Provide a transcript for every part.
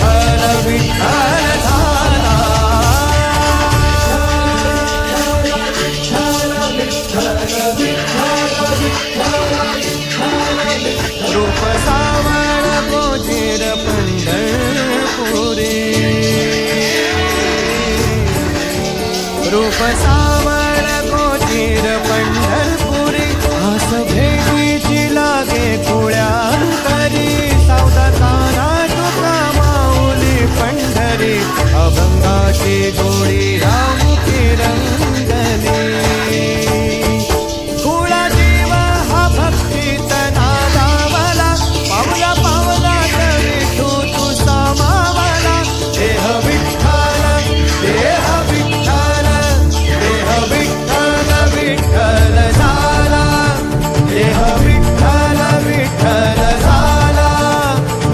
विठ्ठल विठ्ठल झाला रूप सावळ गोचर पंढरपुरी रूप सावळ गोचर पंढरपुरी हास भेटीची लागे कुळ्यांतरी सावधाना तुका माऊली पंढरी अभंगाची गोडी रामुखी रंगली कुळा जीव हा भक्तीत नादावला पावला पावलात विठू तू सामावला देह विठ्ठल देह विठ्ठल देह विठ्ठल विठ्ठल झाला देह विठ्ठल विठ्ठल झाला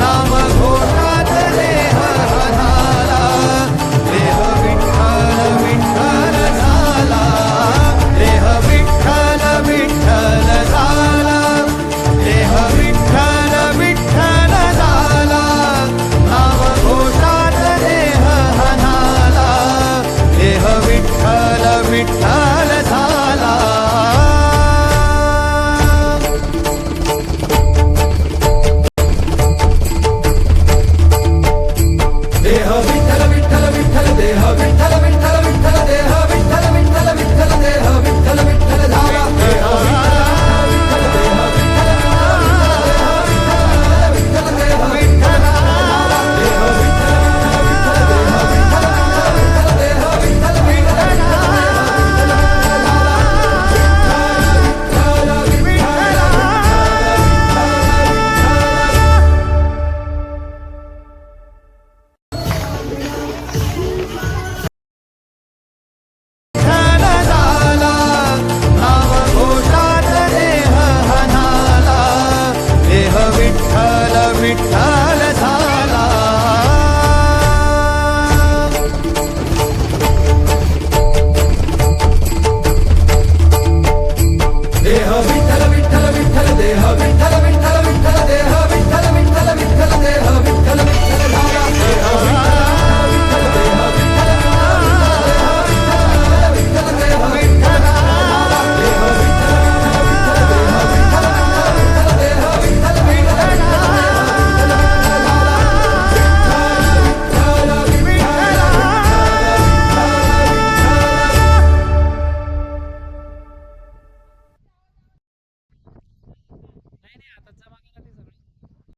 नाम घोषात देह झाला देह विठ्ठल विठ्ठल झाला देह विठ्ठल विठ्ठल झाला देह विठ्ठल विठ्ठल झाला नाम घोषात देह झाला देह विठ्ठल विठ्ठल झाला देह